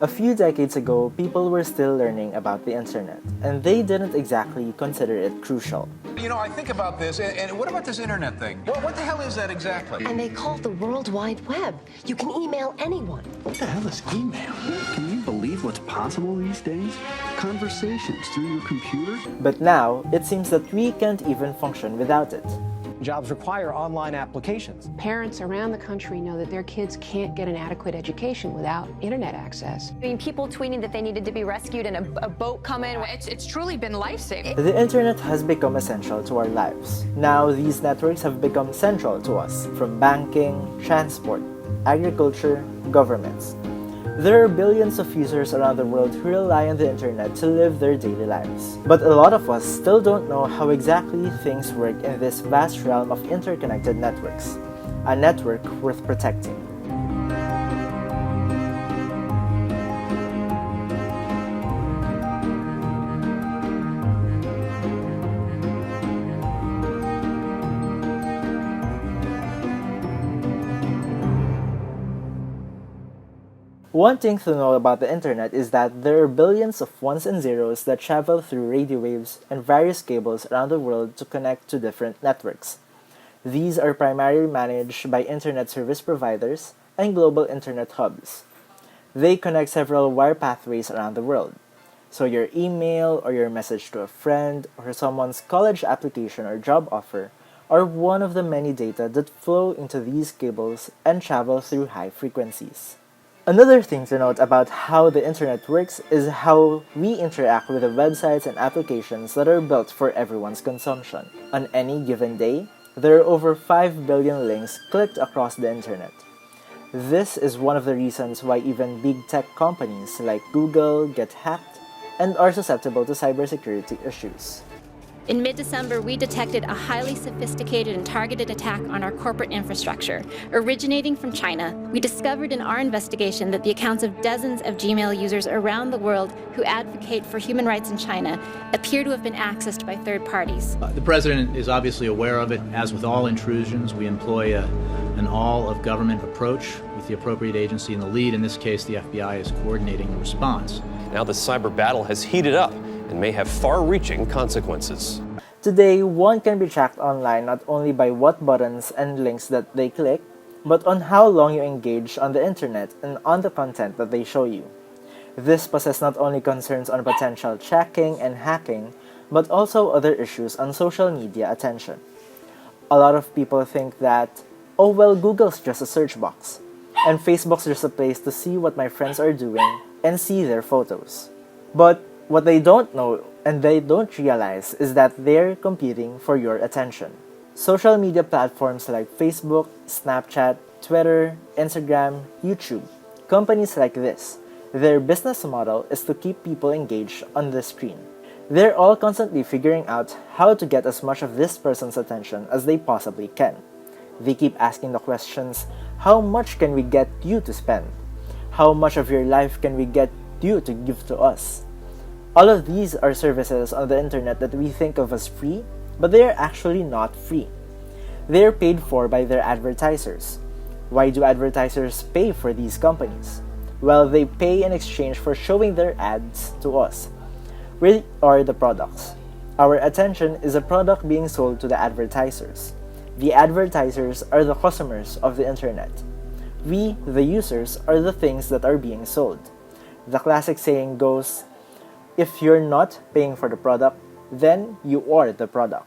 A few decades ago, people were still learning about the internet, and they didn't exactly consider it crucial. You know, I think about this, and what about this internet thing? What the hell is that exactly? And they call it the World Wide Web. You can email anyone. What the hell is email? Can you believe what's possible these days? Conversations through your computer? But now, it seems that we can't even function without it. Jobs require online applications. Parents around the country know that their kids can't get an adequate education without internet access. I mean, people tweeting that they needed to be rescued and a boat coming. It's truly been life-saving. The internet has become essential to our lives. Now, these networks have become central to us, from banking, transport, agriculture, governments. There are billions of users around the world who rely on the internet to live their daily lives. But a lot of us still don't know how exactly things work in this vast realm of interconnected networks. A network worth protecting. One thing to know about the internet is that there are billions of ones and zeros that travel through radio waves and various cables around the world to connect to different networks. These are primarily managed by internet service providers and global internet hubs. They connect several wire pathways around the world. So your email or your message to a friend or someone's college application or job offer are one of the many data that flow into these cables and travel through high frequencies. Another thing to note about how the internet works is how we interact with the websites and applications that are built for everyone's consumption. On any given day, there are over 5 billion links clicked across the internet. This is one of the reasons why even big tech companies like Google get hacked and are susceptible to cybersecurity issues. In mid-December, we detected a highly sophisticated and targeted attack on our corporate infrastructure. Originating from China, we discovered in our investigation that the accounts of dozens of Gmail users around the world who advocate for human rights in China appear to have been accessed by third parties. The President is obviously aware of it. As with all intrusions, we employ an all-of-government approach with the appropriate agency in the lead. In this case, the FBI is coordinating the response. Now the cyber battle has heated up and may have far-reaching consequences. Today, one can be tracked online not only by what buttons and links that they click, but on how long you engage on the internet and on the content that they show you. This poses not only concerns on potential tracking and hacking, but also other issues on social media attention. A lot of people think that, oh well, Google's just a search box, and Facebook's just a place to see what my friends are doing and see their photos. But what they don't know and they don't realize is that they're competing for your attention. Social media platforms like Facebook, Snapchat, Twitter, Instagram, YouTube, companies like this, their business model is to keep people engaged on the screen. They're all constantly figuring out how to get as much of this person's attention as they possibly can. They keep asking the questions, how much can we get you to spend? How much of your life can we get you to give to us? All of these are services on the internet that we think of as free, but they are actually not free. They are paid for by their advertisers. Why do advertisers pay for these companies? Well, they pay in exchange for showing their ads to us. We are the products. Our attention is a product being sold to the advertisers. The advertisers are the customers of the internet. We, the users, are the things that are being sold. The classic saying goes, if you're not paying for the product, then you are the product.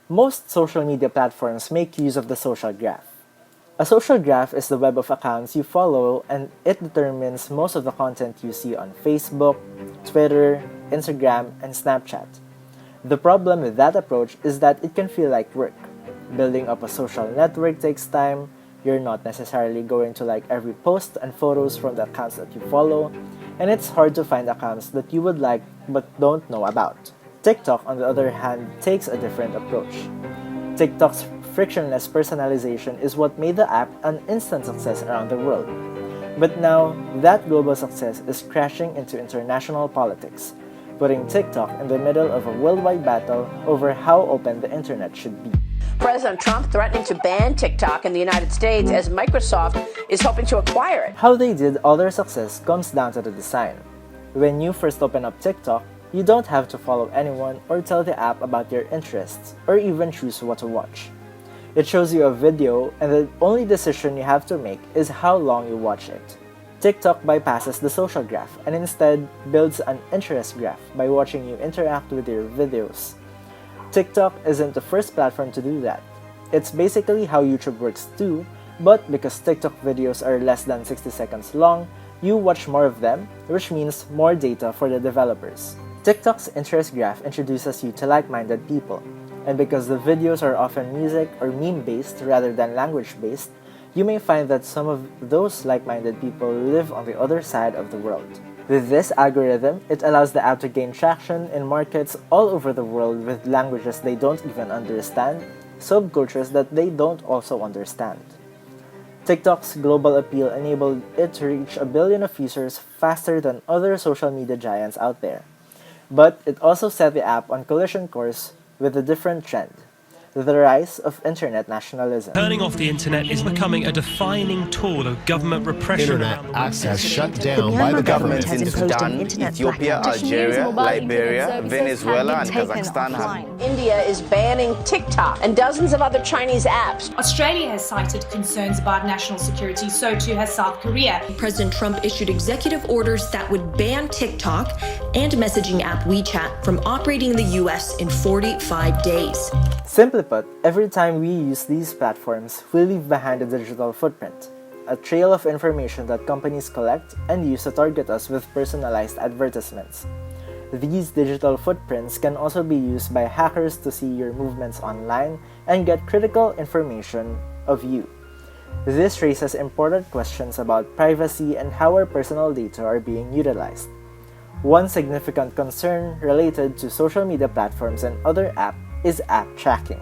Most social media platforms make use of the social graph. A social graph is the web of accounts you follow, and it determines most of the content you see on Facebook, Twitter, Instagram, and Snapchat. The problem with that approach is that it can feel like work. Building up a social network takes time. You're not necessarily going to like every post and photos from the accounts that you follow, and it's hard to find accounts that you would like but don't know about. TikTok, on the other hand, takes a different approach. TikTok's frictionless personalization is what made the app an instant success around the world. But now, that global success is crashing into international politics, putting TikTok in the middle of a worldwide battle over how open the internet should be. President Trump threatening to ban TikTok in the United States as Microsoft is hoping to acquire it. How they did all their success comes down to the design. When you first open up TikTok, you don't have to follow anyone or tell the app about your interests or even choose what to watch. It shows you a video, and the only decision you have to make is how long you watch it. TikTok bypasses the social graph and instead builds an interest graph by watching you interact with your videos. TikTok isn't the first platform to do that. It's basically how YouTube works too, but because TikTok videos are less than 60 seconds long, you watch more of them, which means more data for the developers. TikTok's interest graph introduces you to like-minded people, and because the videos are often music or meme-based rather than language-based, you may find that some of those like-minded people live on the other side of the world. With this algorithm, it allows the app to gain traction in markets all over the world with languages they don't even understand, subcultures that they don't also understand. TikTok's global appeal enabled it to reach 1 billion of users faster than other social media giants out there. But it also set the app on collision course with a different trend: the rise of internet nationalism. Turning off the internet is becoming a defining tool of government repression. Internet access shut down by the government in Sudan, Ethiopia, Algeria, Liberia, Venezuela, and Kazakhstan. India is banning TikTok and dozens of other Chinese apps. Australia has cited concerns about national security, so too has South Korea. President Trump issued executive orders that would ban TikTok and messaging app WeChat from operating in the US in 45 days. Simply put, every time we use these platforms, we leave behind a digital footprint, a trail of information that companies collect and use to target us with personalized advertisements. These digital footprints can also be used by hackers to see your movements online and get critical information of you. This raises important questions about privacy and how our personal data are being utilized. One significant concern related to social media platforms and other apps is app tracking.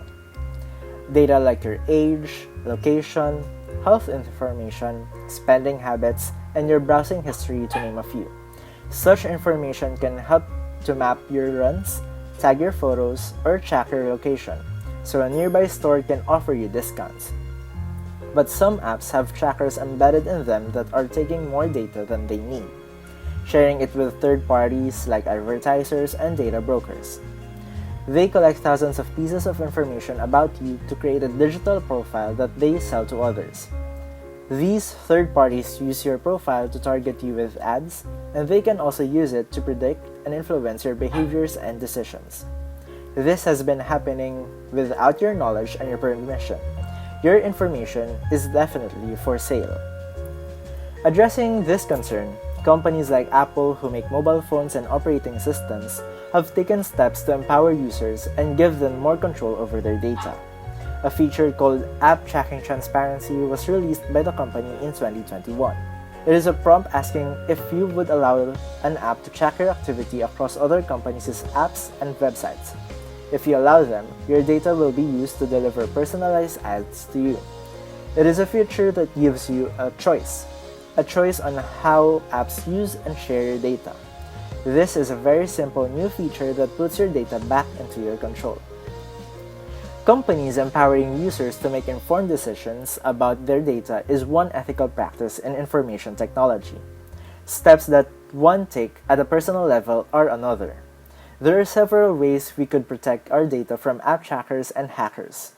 Data like your age, location, health information, spending habits, and your browsing history, to name a few. Such information can help to map your runs, tag your photos, or track your location, so a nearby store can offer you discounts. But some apps have trackers embedded in them that are taking more data than they need, sharing it with third parties like advertisers and data brokers. They collect thousands of pieces of information about you to create a digital profile that they sell to others. These third parties use your profile to target you with ads, and they can also use it to predict and influence your behaviors and decisions. This has been happening without your knowledge and your permission. Your information is definitely for sale. Addressing this concern, companies like Apple, who make mobile phones and operating systems, have taken steps to empower users and give them more control over their data. A feature called App Tracking Transparency was released by the company in 2021. It is a prompt asking if you would allow an app to track your activity across other companies' apps and websites. If you allow them, your data will be used to deliver personalized ads to you. It is a feature that gives you a choice on how apps use and share your data. This is a very simple new feature that puts your data back into your control. Companies empowering users to make informed decisions about their data is one ethical practice in information technology. Steps that one take at a personal level are another. There are several ways we could protect our data from app trackers and hackers.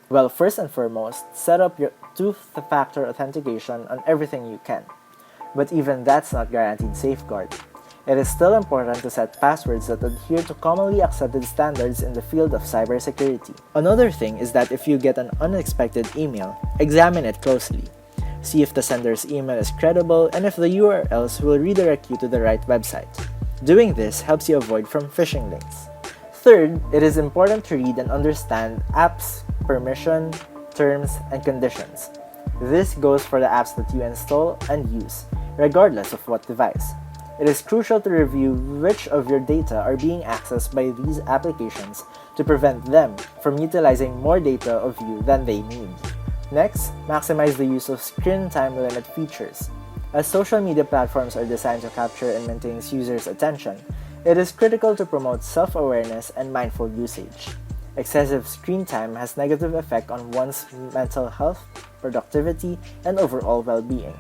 Well, first and foremost, set up your two-factor authentication on everything you can. But even that's not guaranteed safeguard. It is still important to set passwords that adhere to commonly accepted standards in the field of cybersecurity. Another thing is that if you get an unexpected email, examine it closely. See if the sender's email is credible and if the URLs will redirect you to the right website. Doing this helps you avoid from phishing links. Third, it is important to read and understand apps' permission, terms, and conditions. This goes for the apps that you install and use, regardless of what device. It is crucial to review which of your data are being accessed by these applications to prevent them from utilizing more data of you than they need. Next, maximize the use of screen time limit features. As social media platforms are designed to capture and maintain users' attention, it is critical to promote self-awareness and mindful usage. Excessive screen time has negative effect on one's mental health, productivity, and overall well-being.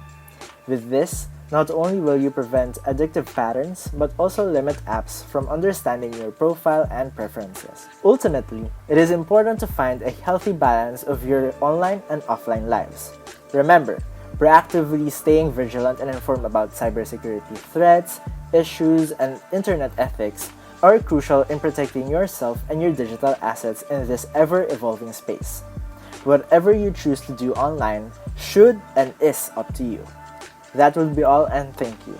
With this, not only will you prevent addictive patterns, but also limit apps from understanding your profile and preferences. Ultimately, it is important to find a healthy balance of your online and offline lives. Remember, proactively staying vigilant and informed about cybersecurity threats, issues, and internet ethics are crucial in protecting yourself and your digital assets in this ever-evolving space. Whatever you choose to do online should and is up to you. That will be all, and thank you.